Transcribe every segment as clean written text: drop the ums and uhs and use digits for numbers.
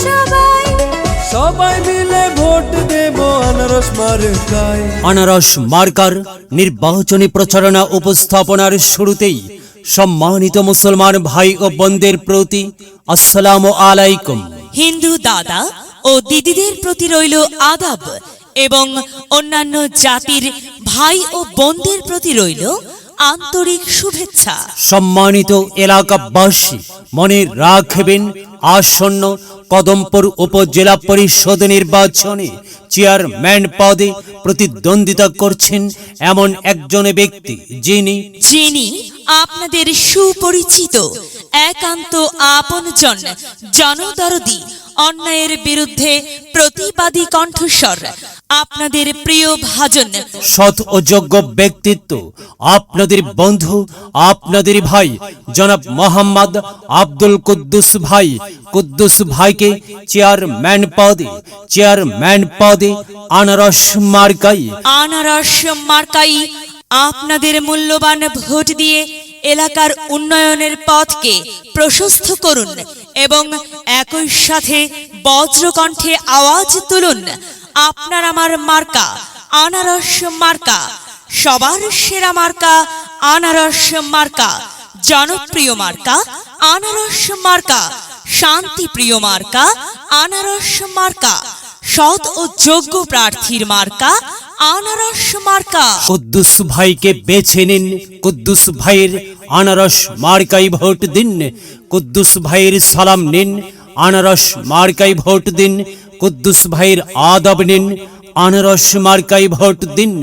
সবাই সবাই মিলে ভোট দেব আনারস মার্কায়। আনারস মার্কার নির্বাচনী প্রচারণা উপস্থাপনার শুরুতেই সম্মানিত মুসলমান ভাই ও বোনদের প্রতি আসসালামু আলাইকুম। হিন্দু দাদা ও দিদিদের প্রতি রইল আদাব এবং অন্যান্য জাতির ভাই ও বোনদের প্রতি রইল আন্তরিক শুভেচ্ছা। সম্মানিত এলাকাবাসী, মনে রাখবেন আসন্ন কদমপুর উপজেলা পরিষদ নির্বাচনে চেয়ারম্যান পদে প্রতিদ্বন্দ্বিতা করছেন এমন একজন ব্যক্তি যিনি আপনাদের সুপরিচিত একান্ত আপনজন, জনদরদি, অন্যায়ের বিরুদ্ধে প্রতিবাদী কণ্ঠস্বর, আপনাদের প্রিয় ভাজন, সৎ ও যোগ্য ব্যক্তিত্ব, আপনাদের বন্ধু, আপনাদের ভাই জনাব মোহাম্মদ আব্দুল কুদ্দুস ভাইকে চেয়ারম্যান পদে আনারস মার্কাই আপনাদের মূল্যবান ভোট দিয়ে এলাকার উন্নয়নের পথকে প্রশস্ত করুন এবং একই সাথে বজ্রকণ্ঠে আওয়াজ তুলুন, আপনার আমার মার্কা আনারস মার্কা, সবার সেরা মার্কা আনারস মার্কা, জনপ্রিয় মার্কা আনারস মার্কা, শান্তিপ্রিয় মার্কা আনারস মার্কা, সৎ ও যোগ্য প্রার্থীর মার্কা আনারস মার্কা। কুদ্দুস ভাইকে বেছে নিন, কুদ্দুস ভাইয়ের আনারস মার্কাই ভোট দিন, কুদ্দুস ভাইয়ের সালাম নিন, আনারস মার্কাই ভোট দিন, কুদ্দুস ভাইয়ের আদব নিন, আনারস মার্কাই ভোট দিন।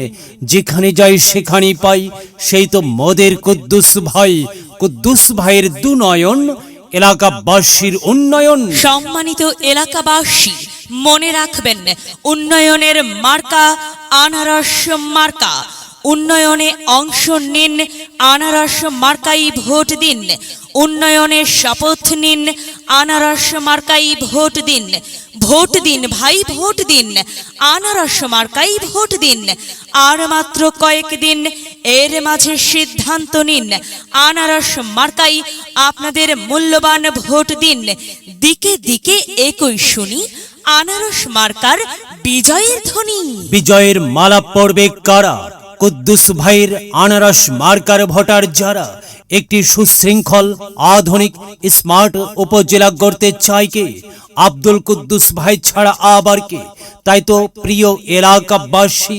যেখানে যাই সেখানেই পাই সেই তো মোদের কুদ্দুস ভাইয়ের দুনয়ন, এলাকাবাসীর উন্নয়ন। সম্মানিত এলাকাবাসী, মনে রাখবেন, উন্নয়নের মার্কা আনারস মার্কা। উন্নয়নে অংশ নিন, আনারস মার্কাই ভোট দিন। উন্নয়নের শপথ নিন, আনারস মার্কাই ভোট দিন। ভোট দিন ভাই, ভোট দিন, আনারস মার্কাই ভোট দিন। আর মাত্র কয়েকদিন, এর মাঝে সিদ্ধান্ত নিন, আনারস মার্কাই আপনাদের মূল্যবান ভোট দিন। দিকে দিকে একই শুনি আনারস মার্কার বিজয়ের ধ্বনি। বিজয়ের মালা পড়বে কারা? কুদ্দুস ভাইয়ের আনারস মার্কার ভোটার যারা একটি সুশৃঙ্খল, আধুনিক, স্মার্ট উপজেলা গড়তে চায় কে? আব্দুল কুদ্দুস ভাই ছাড়া আবার কে? তাই তো প্রিয় এলাকাবাসী,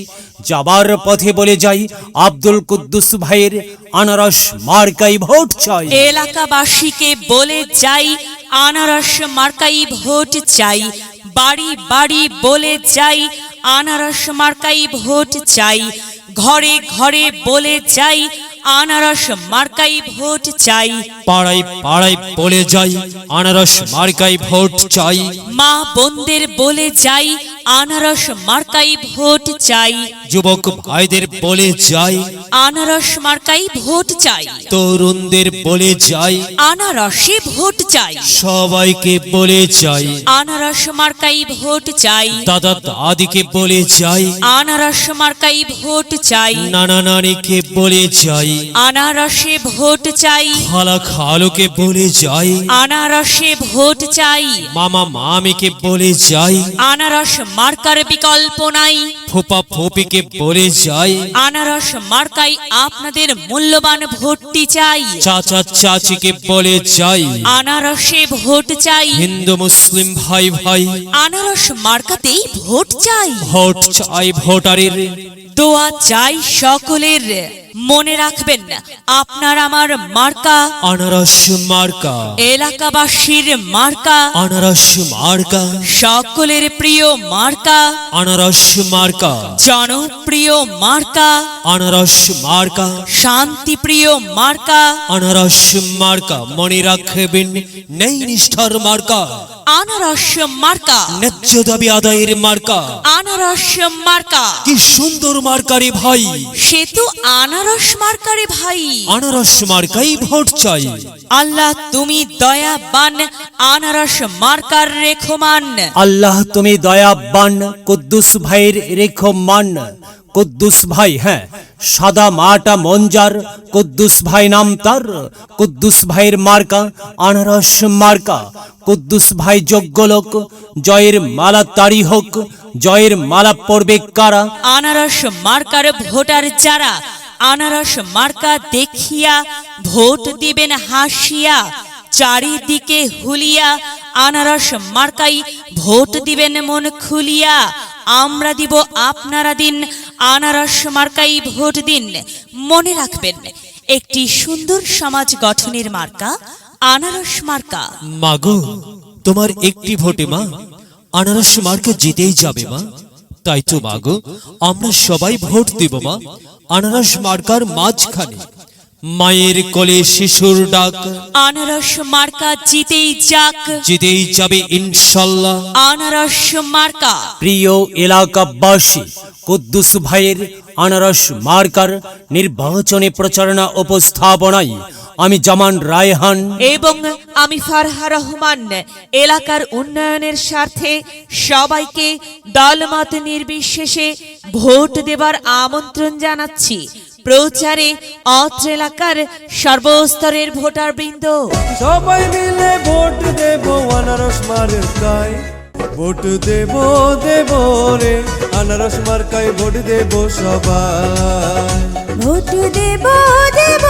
যাবার পথে বলে যাই, আব্দুল কুদ্দুস ভাইয়ের আনারস মার্কাই ভোট চাই। এলাকাবাসীকে বলে যাই, আনারস মার্কাই ভোট চাই। বাড়ি বাড়ি বলে যাই, আনারস মার্কাই ভোট চাই। ঘরে ঘরে বলে যাই, আনারস মার্কাই ভোট চাই। পাড়ায় পাড়ায় বলে যাই, আনারস মার্কাই ভোট চাই। মা বোনদের বলে যাই, আনারস মার্কাই ভোট চাই। যুবক ভাইদের বলে যাই, আনারস মার্কাই ভোট চাই। তরুণদের বলে যাই, আনারসে ভোট চাই। সবাইকে বলে যাই, আনারস মার্কাই ভোট চাই। দাদা দাদিকে বলে যাই, আনারস মার্কাই ভোট চাই। নানা নানিকে বলে যাই, আনারসে ভোট চাই। খালা খালুকে বলে যাই, আনারসে ভোট চাই। মামা মামিকে বলে যাই, আনারস মার্কার বিকল্প নাই। ফুপা ফুপিকে বলে যাই, আনারস মার্কাই আপনাদের মূল্যবান ভোটটি চাই। চাচা চাচিকে বলে যাই, আনারসে ভোট চাই। হিন্দু মুসলিম ভাই ভাই আনারস মার্কাতেই ভোট চাই। ভোট চাই ভোটারের, দোয়া চাই সকলের। মনে রাখবেন, আপনার আমার মার্কা আনারস মার্কা, এলাকাবাসীর মার্কা, আনারস মার্কা, সকলের প্রিয় মার্কা, আনারস মার্কা, জনপ্রিয় মার্কা, আনারস মার্কা, শান্তিপ্রিয় মার্কা, আনারস মার্কা। মনে রাখবেন, নেই নিষ্ঠার মার্কা, আনারস মার্কা, ন্যায্য দাবি আদায়ের মার্কা। আনারস মার্কা, কি সুন্দর মার্কারে ভাই, সে তো আনারস মার্কারে ভাই। আনারস মার্কাই ভোট চাই। আল্লাহ তুমি দয়াবান, আনারস মার্কার রেখমান। আল্লাহ তুমি দয়াবান, কুদ্দুস ভাইয়ের রেখমান। কুদ্দুস ভাই, হ্যাঁ সাদা মাটা মঞ্জার, কুদ্দুস ভাই নাম তার। কুদ্দুস ভাইয়ের মার্কা আনারস মার্কা। কুদ্দুস ভাই যোগ্য লোক, জয়ের মালা তারি হোক। জয়ের মালা পড়বে কারা? আনারস মার্কার ভোটার যারা, আনারস মার্কা দেখিয়া ভোট দিবেন হাসিয়া। চারিদিকে হুলিয়া আনারস মার্কাই ভোট দিবেন মন খুলিয়া। আমরা দিব আপনারা দিন, আনারস মার্কাই ভোট দিন। মনে রাখবেন, একটি সুন্দর সমাজ গঠনের মার্কা আনারস মার্কা। মাগো, তোমার একটি ভোটে মা আনারস মার্কা জিতেই যাবে মা। তাই তো মাগো, আমরা সবাই ভোট দেব মা আনারস মার্কার মাঝখানে। মায়ের কোলে শিশুর ডাক, আনারস মার্কা জিতেই যাক, জিতেই যাবে ইনশাল্লাহ। আনারস মার্কা। প্রিয় এলাকাবাসী, কুদ্দুস ভাইয়ের আনারস মার্কার নির্বাচনী প্রচারণা উপস্থাপনায় আমি জামান রায়হান এবং আমি ফারহা রহমান এলাকার উন্নয়নের স্বার্থে সবাইকে দলমত নির্বিশেষে ভোট দেবার আমন্ত্রণ জানাচ্ছি। প্রচারে অত্র এলাকার সর্বস্তরের ভোটারবৃন্দ সবাই মিলে ভোট দেব আনারস মার্কায়। ভোট দেব দেব রে আনারস মার্কায় ভোট দেব সবাই। ভোট দেব দেব